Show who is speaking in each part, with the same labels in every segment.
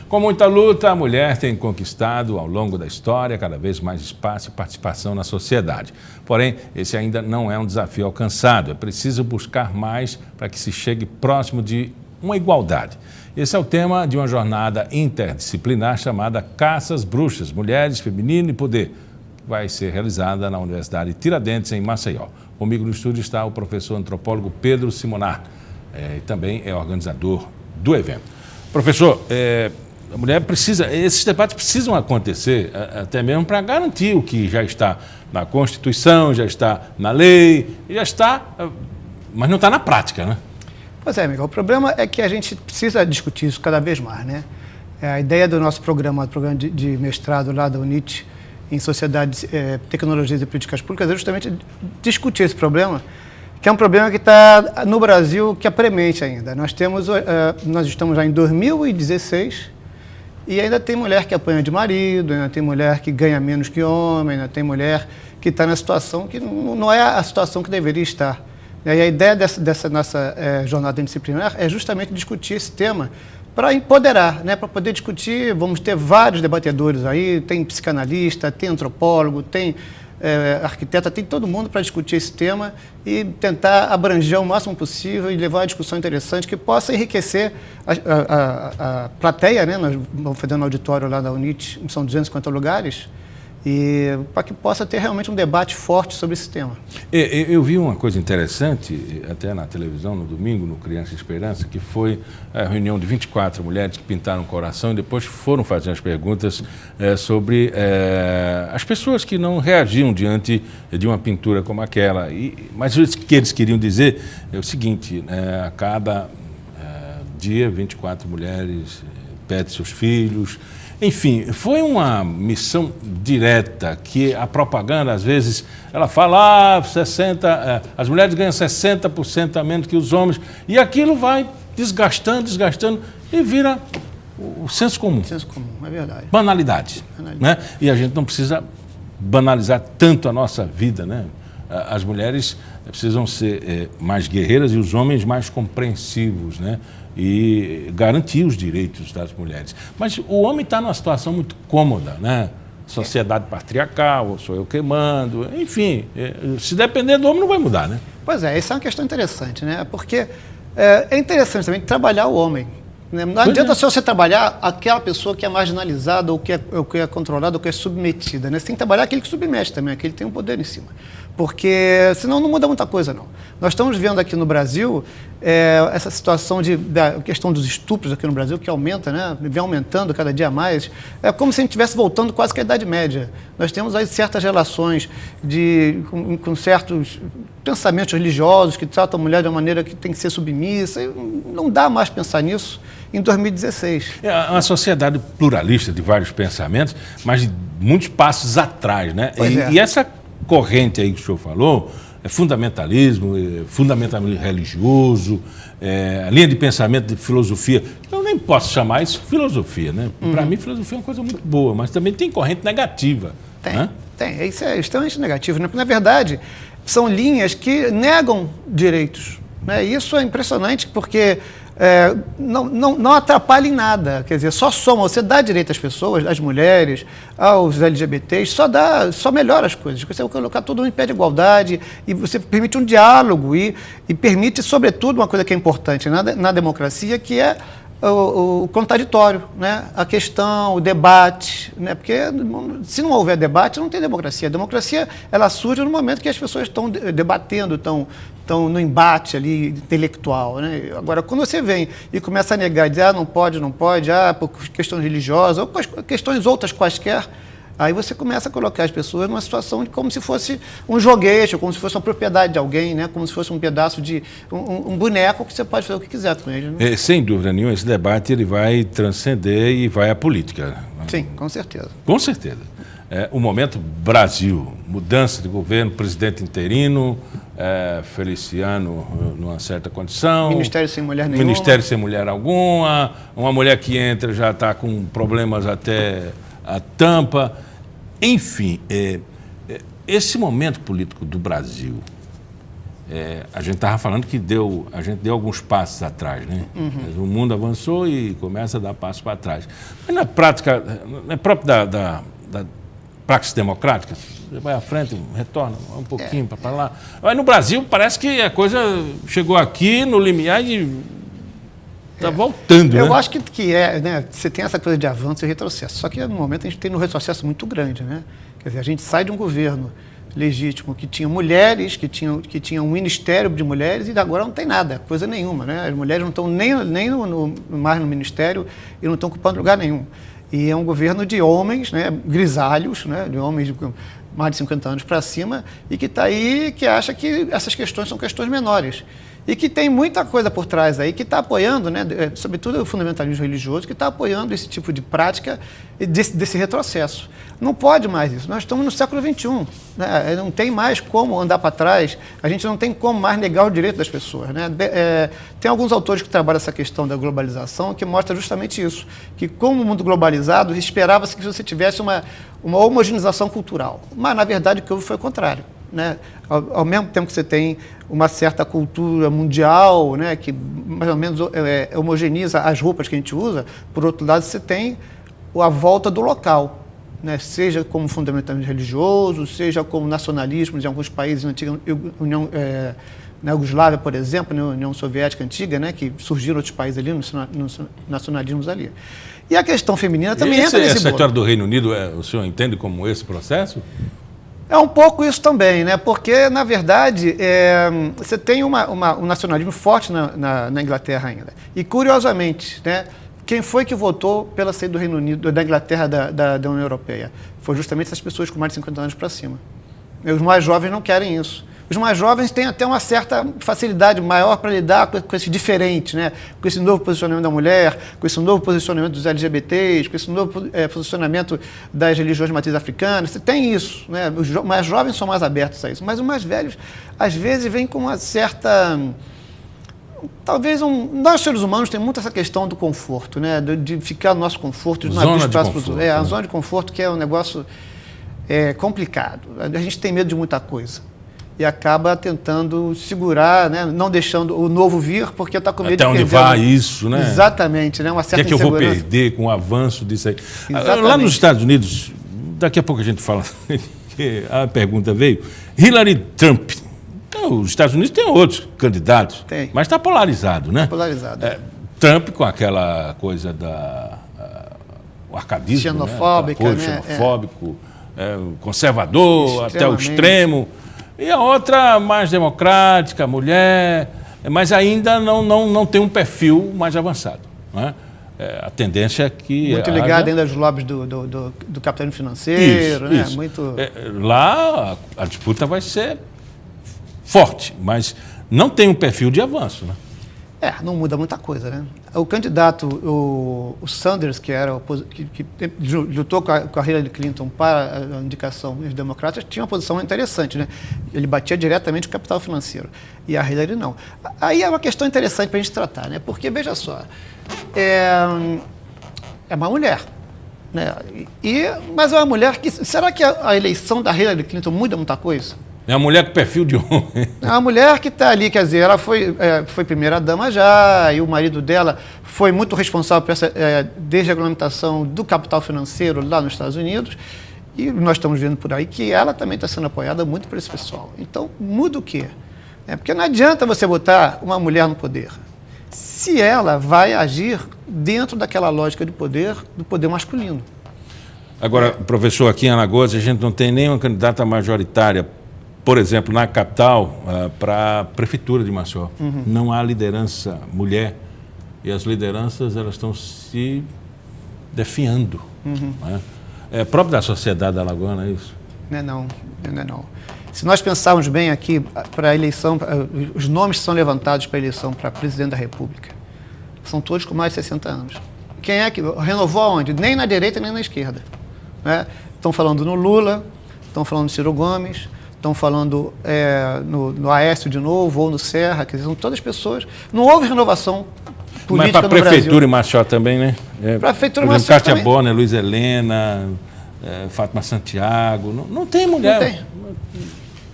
Speaker 1: Com muita luta, a mulher tem conquistado ao longo da história cada vez mais espaço e participação na sociedade. Porém, esse ainda não é um desafio alcançado. É preciso buscar mais para que se chegue próximo de uma igualdade. Esse é o tema de uma jornada interdisciplinar chamada Caça às Bruxas, Mulheres, Feminino e Poder, que vai ser realizada na Universidade Tiradentes, em Maceió. Comigo no estúdio está o professor antropólogo Pedro Simonar, e também é organizador do evento. Professor, a mulher precisa, esses debates precisam acontecer até mesmo para garantir o que já está na Constituição, já está na lei, já está, mas não está na prática, né?
Speaker 2: Pois é, Miguel, o problema é que a gente precisa discutir isso cada vez mais, né? A ideia do nosso programa de mestrado lá da UNIT em Sociedades, Tecnologias e Políticas Públicas é justamente discutir esse problema, que é um problema que está no Brasil, que é premente ainda. Nós estamos já em 2016 e ainda tem mulher que apanha de marido, ainda tem mulher que ganha menos que homem, ainda tem mulher que está na situação que não é a situação que deveria estar. E a ideia dessa nossa jornada interdisciplinar é justamente discutir esse tema para empoderar, né? Para poder discutir. Vamos ter vários debatedores aí, tem psicanalista, tem antropólogo, tem arquiteta, tem todo mundo para discutir esse tema e tentar abranger o máximo possível e levar uma discussão interessante que possa enriquecer a plateia, né? Nós vamos fazer um auditório lá da UNIT, são 250 lugares, e para que possa ter realmente um debate forte sobre esse tema.
Speaker 1: Eu vi uma coisa interessante, até na televisão, no domingo, no Criança Esperança, que foi a reunião de 24 mulheres que pintaram o coração e depois foram fazer as perguntas sobre as pessoas que não reagiam diante de uma pintura como aquela. Mas o que eles queriam dizer é o seguinte, a cada dia, 24 mulheres pedem seus filhos. Enfim, foi uma missão direta que a propaganda, às vezes, ela fala, as mulheres ganham 60% a menos que os homens, e aquilo vai desgastando e vira o senso comum.
Speaker 2: Senso comum, é verdade.
Speaker 1: Banalidade. Né? E a gente não precisa banalizar tanto a nossa vida, né? As mulheres precisam ser mais guerreiras e os homens mais compreensivos, né? E garantir os direitos das mulheres. Mas o homem está numa situação muito cômoda, né? Sociedade patriarcal, sou eu que mando, enfim, se depender do homem não vai mudar, né?
Speaker 2: Pois é, essa é uma questão interessante, né? Porque é interessante também trabalhar o homem. Né? Não adianta só você trabalhar aquela pessoa que é marginalizada ou que é controlada ou que é submetida, né? Você tem que trabalhar aquele que submete também, aquele que tem um poder em cima. Porque senão não muda muita coisa, não. Nós estamos vendo aqui no Brasil essa situação da questão dos estupros aqui no Brasil, que aumenta, né? Vem aumentando cada dia mais. É como se a gente estivesse voltando quase que à Idade Média. Nós temos aí certas relações com certos pensamentos religiosos que tratam a mulher de uma maneira que tem que ser submissa. Não dá mais pensar nisso em 2016.
Speaker 1: É uma sociedade pluralista de vários pensamentos, mas de muitos passos atrás, né? E essa corrente aí que o senhor falou, fundamentalismo religioso, a linha de pensamento de filosofia, eu nem posso chamar isso filosofia, né? Para mim, filosofia é uma coisa muito boa, mas também tem corrente negativa.
Speaker 2: Tem. Isso é extremamente negativo, né? Porque, na verdade, são linhas que negam direitos, né? Isso é impressionante porque não atrapalha em nada, quer dizer, só soma, você dá direito às pessoas, às mulheres, aos LGBTs, só melhora as coisas. Você vai colocar todo mundo em pé de igualdade e você permite um diálogo e permite, sobretudo, uma coisa que é importante na democracia, que é o contraditório, né? A questão, o debate, né? Porque se não houver debate, não tem democracia. A democracia, ela surge no momento que as pessoas estão debatendo, estão no embate ali intelectual, né? Agora, quando você vem e começa a negar, dizer, não pode, por questões religiosas, ou questões outras quaisquer, aí você começa a colocar as pessoas numa situação de como se fosse um joguete, como se fosse uma propriedade de alguém, né? Como se fosse um pedaço de um boneco que você pode fazer o que quiser com ele. Né?
Speaker 1: Sem dúvida nenhuma, esse debate ele vai transcender e vai à política.
Speaker 2: Sim, com certeza.
Speaker 1: Com certeza. O momento Brasil, mudança de governo, presidente interino, Feliciano numa certa condição.
Speaker 2: Ministério sem mulher nenhuma.
Speaker 1: Ministério sem mulher alguma. Uma mulher que entra já está com problemas até a tampa. Enfim, esse momento político do Brasil, a gente estava falando que a gente deu alguns passos atrás, né? Mas o mundo avançou e começa a dar passos para trás. Mas na prática, não é próprio da praxis democrática? Você vai à frente, retorna um pouquinho para lá. Mas no Brasil parece que a coisa chegou aqui no limiar e está voltando,
Speaker 2: Eu
Speaker 1: né?
Speaker 2: acho que né? Você tem essa coisa de avanço e retrocesso. Só que no momento a gente tem um retrocesso muito grande, né? Quer dizer, a gente sai de um governo legítimo que tinha mulheres, que tinha um ministério de mulheres e agora não tem nada, coisa nenhuma, né? As mulheres não estão nem mais no ministério e não estão ocupando lugar nenhum. E é um governo de homens, né, grisalhos, né, de homens de mais de 50 anos para cima e que está aí, que acha que essas questões são questões menores. E que tem muita coisa por trás aí, que está apoiando, né, sobretudo o fundamentalismo religioso, que está apoiando esse tipo de prática e desse retrocesso. Não pode mais isso. Nós estamos no século XXI. Né? Não tem mais como andar para trás, a gente não tem como mais negar o direito das pessoas. Né? Tem alguns autores que trabalham essa questão da globalização que mostram justamente isso, que como o mundo globalizado, esperava-se que você tivesse uma homogeneização cultural. Mas, na verdade, o que houve foi o contrário. Né? Ao mesmo tempo que você tem uma certa cultura mundial, né, que mais ou menos homogeneiza as roupas que a gente usa, por outro lado você tem a volta do local, né, seja como fundamentalismo religioso, seja como nacionalismo em alguns países na antiga União, na Iugoslávia, por exemplo, na União Soviética antiga, né, que surgiram outros países ali, nos nacionalismos ali. E a questão feminina também entra nesse
Speaker 1: Essa história do Reino Unido, o senhor entende como esse processo?
Speaker 2: É um pouco isso também, né? Porque, na verdade, você tem um nacionalismo forte na Inglaterra ainda. E, curiosamente, né, quem foi que votou pela saída do Reino Unido, da Inglaterra da União Europeia? Foi justamente essas pessoas com mais de 50 anos para cima. E os mais jovens não querem isso. Os mais jovens têm até uma certa facilidade maior para lidar com esse diferente, né? Com esse novo posicionamento da mulher, com esse novo posicionamento dos LGBTs, com esse novo posicionamento das religiões de matriz africana. Você tem isso, né? Os mais jovens são mais abertos a isso, mas os mais velhos, às vezes, vêm com uma certa... Talvez nós, seres humanos, temos muito essa questão do conforto, né? De ficar no nosso conforto, de não abrir espaço para os outros. A zona de conforto, que é um negócio complicado. A gente tem medo de muita coisa. E acaba tentando segurar, né? Não deixando o novo vir, porque está com medo de perder.
Speaker 1: Até onde vai isso, né?
Speaker 2: Exatamente, né? Uma certa
Speaker 1: insegurança. O que é que eu vou perder com o avanço disso aí?
Speaker 2: Exatamente.
Speaker 1: Lá nos Estados Unidos, daqui a pouco a gente fala, a pergunta veio, Hillary Trump. Então, os Estados Unidos têm outros candidatos, mas está polarizado, né?
Speaker 2: Polarizado.
Speaker 1: Trump com aquela coisa o arcadismo,
Speaker 2: xenofóbica,
Speaker 1: né? Xenofóbico, conservador até o extremo. E a outra mais democrática, mulher, mas ainda não tem um perfil mais avançado. Não é? A tendência é que...
Speaker 2: Muito ligado ainda aos lobbies do capitalismo financeiro.
Speaker 1: Isso.
Speaker 2: Muito...
Speaker 1: Lá a disputa vai ser forte, mas não tem um perfil de avanço. Né?
Speaker 2: Não muda muita coisa, né? O candidato, o Sanders, que lutou com a Hillary Clinton para a indicação dos democratas, tinha uma posição interessante, né? Ele batia diretamente o capital financeiro. E a Hillary não. Aí é uma questão interessante para a gente tratar, né? Porque, veja só, é uma mulher, né? Mas é uma mulher que... Será que a eleição da Hillary Clinton muda muita coisa?
Speaker 1: É uma mulher com perfil de homem.
Speaker 2: É uma mulher que está ali, quer dizer, ela foi primeira-dama já, e o marido dela foi muito responsável por essa desregulamentação do capital financeiro lá nos Estados Unidos, e nós estamos vendo por aí que ela também está sendo apoiada muito por esse pessoal. Então, muda o quê? Porque não adianta você botar uma mulher no poder, se ela vai agir dentro daquela lógica do poder masculino.
Speaker 1: Agora, professor, aqui em Alagoas a gente não tem nenhuma candidata majoritária, por exemplo, na capital, para a prefeitura de Maceió. Não há liderança mulher e as lideranças elas estão se definhando. Né? É próprio da sociedade alagoana, é isso?
Speaker 2: Não é não. Se nós pensarmos bem aqui, para a eleição, os nomes que são levantados para a eleição para presidente da República são todos com mais de 60 anos. Quem é que renovou aonde? Nem na direita, nem na esquerda. Né? Estão falando no Lula, estão falando no Ciro Gomes, estão falando no Aécio de novo, ou no Serra, quer dizer, são todas pessoas. Não houve renovação política no Brasil. Mas para a
Speaker 1: prefeitura em Maceió também, né?
Speaker 2: Prefeitura
Speaker 1: em Maceió Kátia Bonner, Luiz Helena, Fátima Santiago, não tem mulher.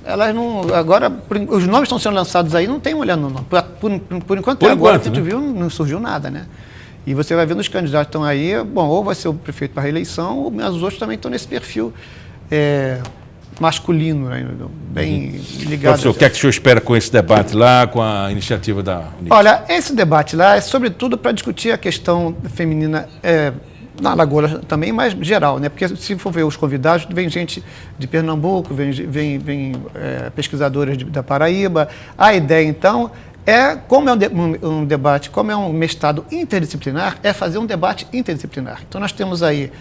Speaker 2: Elas não. Agora, os nomes estão sendo lançados aí, não tem mulher no nome. Por enquanto,
Speaker 1: Por
Speaker 2: agora
Speaker 1: enquanto,
Speaker 2: que a gente
Speaker 1: né?
Speaker 2: viu, não surgiu nada, né? E você vai vendo os candidatos que estão aí, bom, ou vai ser o prefeito para reeleição, mas os outros também estão nesse perfil masculino, né? Bem ligado.
Speaker 1: Professor, o que é que o senhor espera com esse debate lá, com a iniciativa da UNIT?
Speaker 2: Olha, esse debate lá é sobretudo para discutir a questão feminina na Alagoas também, mas geral, né? Porque se for ver os convidados, vem gente de Pernambuco, vem pesquisadores da Paraíba. A ideia, então, como é um debate, como é um mestrado interdisciplinar, é fazer um debate interdisciplinar. Então, nós temos aí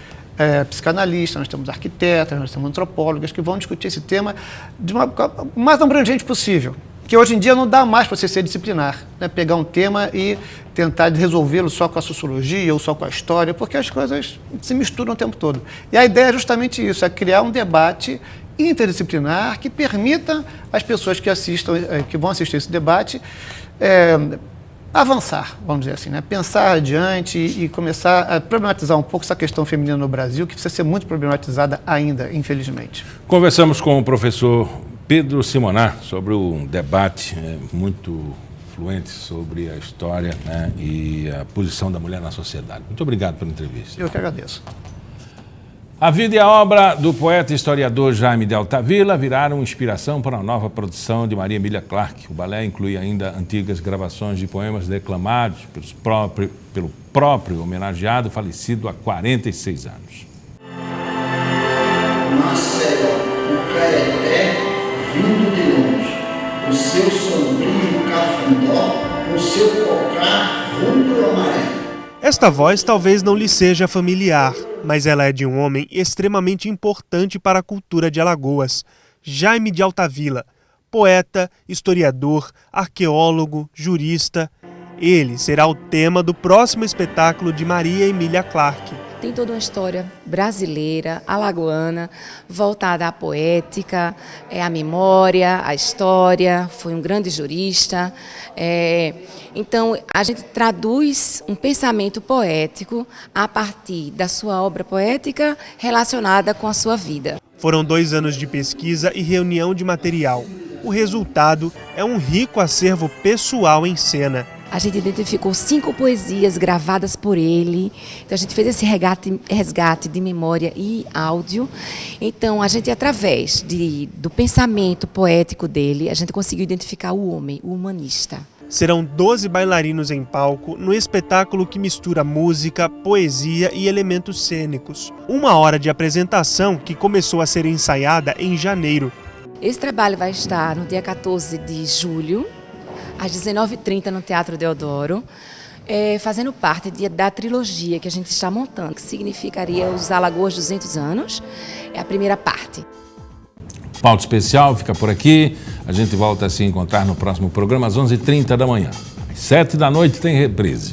Speaker 2: psicanalistas, nós temos arquitetas, nós temos antropólogas que vão discutir esse tema de uma mais abrangente possível. Que hoje em dia não dá mais para você ser disciplinar, né? Pegar um tema e tentar resolvê-lo só com a sociologia ou só com a história, porque as coisas se misturam o tempo todo. E a ideia é justamente isso, é criar um debate interdisciplinar que permita às pessoas que vão assistir esse debate avançar, vamos dizer assim, né? Pensar adiante e começar a problematizar um pouco essa questão feminina no Brasil, que precisa ser muito problematizada ainda, infelizmente.
Speaker 1: Conversamos com o professor Pedro Simoná sobre um debate muito fluente sobre a história, né, e a posição da mulher na sociedade. Muito obrigado pela entrevista.
Speaker 2: Eu que agradeço.
Speaker 1: A vida e a obra do poeta e historiador Jaime de Altavilla viraram inspiração para a nova produção de Maria Emília Clarke. O balé inclui ainda antigas gravações de poemas declamados pelo próprio homenageado, falecido há 46 anos.
Speaker 3: Maceió, o Caeté, vindo de longe, o seu sombrio cafundó, o seu cocar rubro-amarelo.
Speaker 4: Esta voz talvez não lhe seja familiar, mas ela é de um homem extremamente importante para a cultura de Alagoas, Jaime de Altavilla, poeta, historiador, arqueólogo, jurista. Ele será o tema do próximo espetáculo de Maria Emília Clarke.
Speaker 5: Tem toda uma história brasileira, alagoana, voltada à poética, à memória, à história, foi um grande jurista. Então, a gente traduz um pensamento poético a partir da sua obra poética relacionada com a sua vida.
Speaker 4: Foram 2 anos de pesquisa e reunião de material. O resultado é um rico acervo pessoal em cena.
Speaker 5: A gente identificou 5 poesias gravadas por ele. Então, a gente fez esse resgate de memória e áudio. Então, a gente, através do pensamento poético dele, a gente conseguiu identificar o homem, o humanista.
Speaker 4: Serão 12 bailarinos em palco no espetáculo que mistura música, poesia e elementos cênicos. 1 hora de apresentação que começou a ser ensaiada em janeiro.
Speaker 5: Esse trabalho vai estar no dia 14 de julho, às 19h30 no Teatro Deodoro, fazendo parte da trilogia que a gente está montando, que significaria os Alagoas 200 anos, é a primeira parte.
Speaker 1: Pauta especial fica por aqui, a gente volta a se encontrar no próximo programa às 11h30 da manhã. Às 7 da noite tem reprise.